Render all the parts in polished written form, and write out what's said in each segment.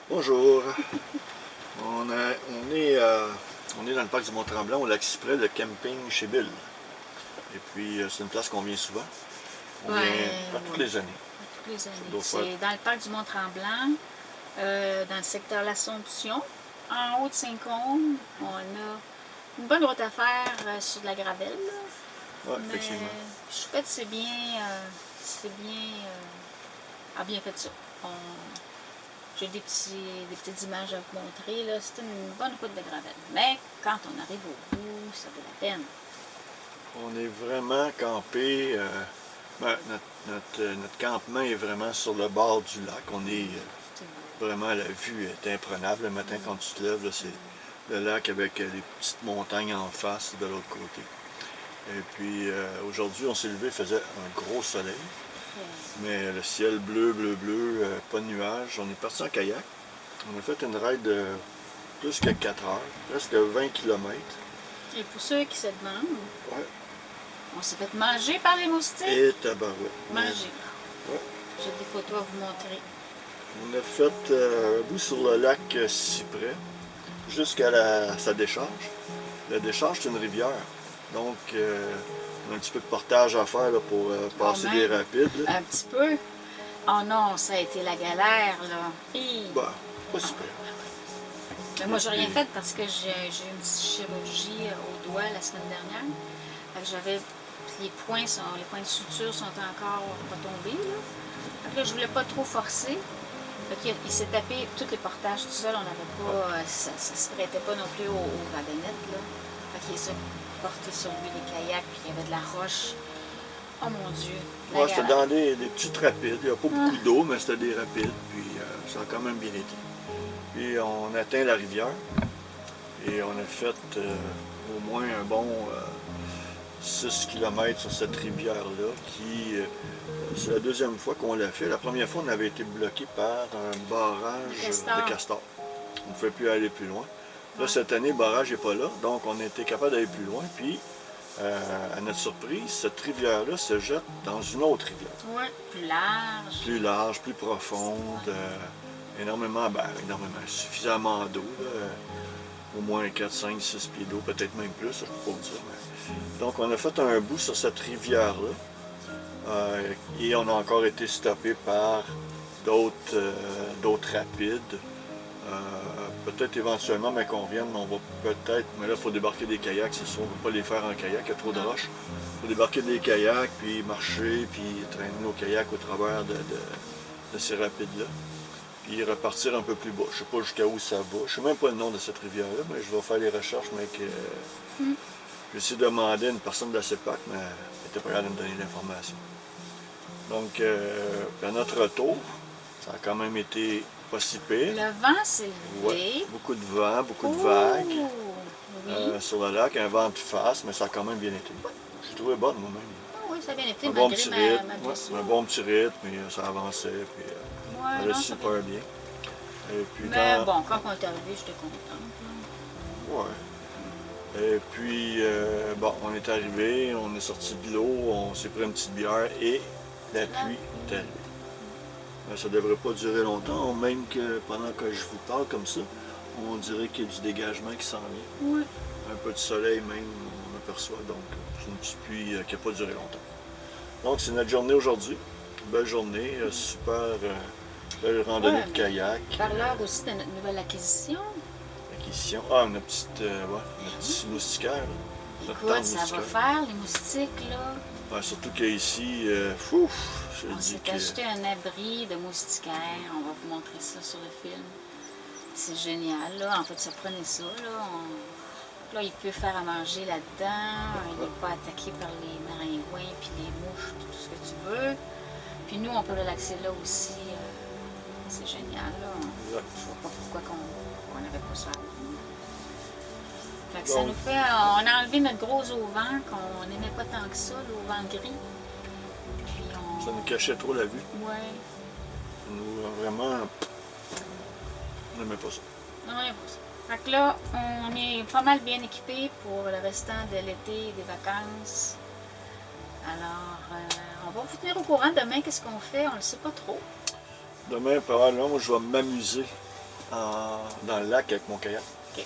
Bonjour. On est dans le parc du Mont-Tremblant, au Lac-Cyprès, le camping chez Bill. Et puis, c'est une place qu'on vient souvent. On vient à toutes les années. À toutes les années. C'est dans le parc du Mont-Tremblant, dans le secteur L'Assomption. En haut de Saint-Côme, on a une bonne route à faire sur de la gravelle. Oui, effectivement. Choupette, c'est bien, a bien fait ça. J'ai des petites images à vous montrer. C'est une bonne route de gravelle. Mais quand on arrive au bout, ça vaut la peine. On est vraiment campé. Notre campement est vraiment sur le bord du lac. On est vraiment, la vue est imprenable. Le matin, quand tu te lèves, c'est le lac avec les petites montagnes en face de l'autre côté. Et puis aujourd'hui, on s'est levé, il faisait un gros soleil. Mais le ciel bleu, pas de nuages. On est parti en kayak. On a fait une ride de plus que 4 heures, presque 20 km. Et pour ceux qui se demandent, on s'est fait manger par les moustiques. Et tabarouette. Manger. J'ai des photos à vous montrer. On a fait un bout sur le lac Cyprès jusqu'à sa décharge. La décharge, c'est une rivière. Donc, on a un petit peu de portage à faire là, pour passer des rapides. Là. Un petit peu. Oh non, ça a été la galère, là. Bah, pas super. Mais moi, j'ai rien fait parce que j'ai eu une petite chirurgie au doigt la semaine dernière. J'avais les points de suture sont encore pas tombés. Là, je voulais pas trop forcer. Il s'est tapé tous les portages tout seul. On n'avait pas, ça se prêtait pas non plus aux wagonnettes. Là. Il s'est porté sur lui les kayaks, puis il y avait de la roche. Oh mon Dieu! Ouais, c'était dans des petites rapides. Il n'y a pas beaucoup d'eau, mais c'était des rapides. Puis ça a quand même bien été. Puis on a atteint la rivière. Et on a fait au moins un bon 6 km sur cette rivière-là. C'est la deuxième fois qu'on l'a fait. La première fois, on avait été bloqué par un barrage de castor. On ne pouvait plus aller plus loin. Là, cette année, le barrage n'est pas là, donc on a été capable d'aller plus loin. Puis, à notre surprise, cette rivière-là se jette dans une autre rivière. Oui, plus large. Plus large, plus profonde, énormément, suffisamment d'eau. Au moins 4, 5, 6 pieds d'eau, peut-être même plus, je ne peux pas vous dire. Mais... Donc, on a fait un bout sur cette rivière-là. Et on a encore été stoppé par d'autres rapides. Peut-être éventuellement, mais qu'on revienne, on va peut-être, mais là, il faut débarquer des kayaks, c'est sûr, on ne peut pas les faire en kayak, il y a trop de roches. Il faut débarquer des kayaks, puis marcher, puis traîner nos kayaks au travers de ces rapides-là. Puis repartir un peu plus bas. Je ne sais pas jusqu'à où ça va. Je ne sais même pas le nom de cette rivière-là, mais je vais faire les recherches, mais que... J'ai essayé de demander à une personne de la CEPAC, mais elle n'était pas capable de me donner l'information. Donc, à notre retour, ça a quand même été pas si pire. Le vent s'est levé. Ouais, beaucoup de vent, beaucoup de vagues sur le lac, un vent de face, mais ça a quand même bien été. J'ai trouvé bonne moi-même. Oui, ça a bien été, un bon petit rythme, un bon petit rythme, puis ça avançait, puis ça allait super bien. Et puis, mais bon, quand on est arrivé, j'étais contente. Ouais. Et puis, on est arrivé, on est sorti de l'eau, on s'est pris une petite bière et la pluie est arrivée. Ça ne devrait pas durer longtemps, même que pendant que je vous parle comme ça, on dirait qu'il y a du dégagement qui s'en vient. Oui. Un peu de soleil même, on aperçoit, donc c'est une petite pluie qui n'a pas duré longtemps. Donc c'est notre journée aujourd'hui, belle journée, super belle randonnée de kayak. Par l'heure aussi de notre nouvelle acquisition. Notre petit moustiquaire. Écoute, ça va faire les moustiques là. Ouais, surtout qu'ici, on s'est acheté un abri de moustiquaire, on va vous montrer ça sur le film. C'est génial, là. En fait, ça prenait ça, là. Là, il peut faire à manger là-dedans, il n'est pas attaqué par les maringouins, puis les mouches, tout ce que tu veux. Puis nous, on peut relaxer là aussi. C'est génial, là. Je ne vois pas pourquoi on n'avait pas ça. Fait que ça nous fait... On a enlevé notre gros auvent qu'on n'aimait pas tant que ça, l'auvent gris. Puis ça nous cachait trop la vue. Oui. Nous, vraiment, on n'aimait pas ça. Non, on n'aimait pas ça. Fait que là, on est pas mal bien équipés pour le restant de l'été et des vacances. Alors, on va vous tenir au courant demain, qu'est-ce qu'on fait, on ne le sait pas trop. Demain, probablement, moi, je vais m'amuser dans le lac avec mon kayak. OK.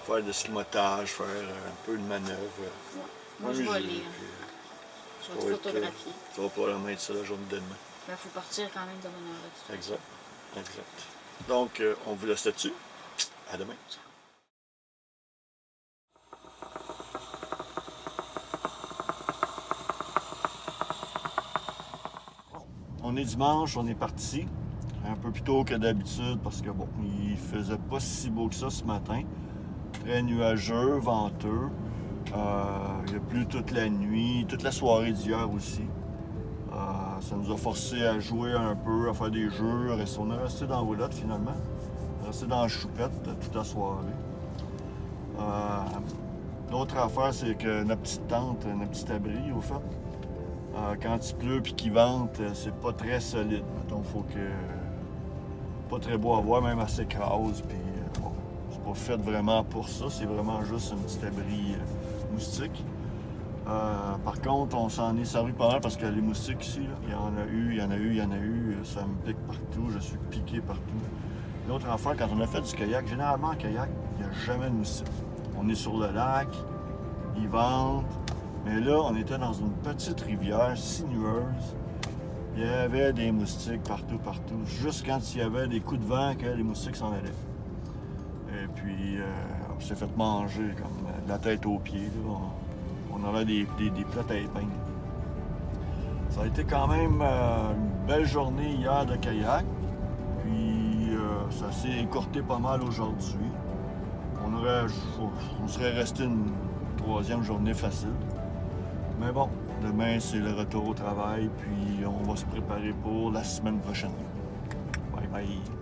Faire de skimotage, faire un peu de manœuvre. Ouais. Moi, je vais lire. Je vais te photographier. Ça va probablement être ça la journée de demain. Il faut partir quand même de bonne heure. Exact. Exact. Donc, on vous laisse là-dessus. À demain. Ciao. On est dimanche, on est parti un peu plus tôt que d'habitude parce que bon, il faisait pas si beau que ça ce matin. Très nuageux, venteux. Il a plu toute la nuit, toute la soirée d'hier aussi. Ça nous a forcé à jouer un peu, à faire des jeux. On est resté dans la roulotte finalement. On est resté dans la choupette toute la soirée. L'autre affaire, c'est que notre petite tente, notre petit abri, au fait, quand il pleut et qu'il vente, c'est pas très solide. Donc, faut que. Pas très beau à voir, même assez crase. Puis, bon, c'est pas fait vraiment pour ça. C'est vraiment juste un petit abri moustique. Par contre, on s'en est servi pas mal parce que les moustiques ici, là, il y en a eu, il y en a eu, il y en a eu. Ça me pique partout. Je suis piqué partout. L'autre affaire, quand on a fait du kayak, généralement en kayak, il n'y a jamais de moustiques. On est sur le lac, ils ventent. Mais là, on était dans une petite rivière sinueuse. Il y avait des moustiques partout, partout. Juste quand il y avait des coups de vent que les moustiques s'en allaient. Et puis, on s'est fait manger comme de la tête aux pieds. Là. On avait des plats à épingles. Ça a été quand même une belle journée hier de kayak. Puis, ça s'est écourté pas mal aujourd'hui. On serait resté une troisième journée facile. Mais bon, demain, c'est le retour au travail, puis on va se préparer pour la semaine prochaine. Bye bye!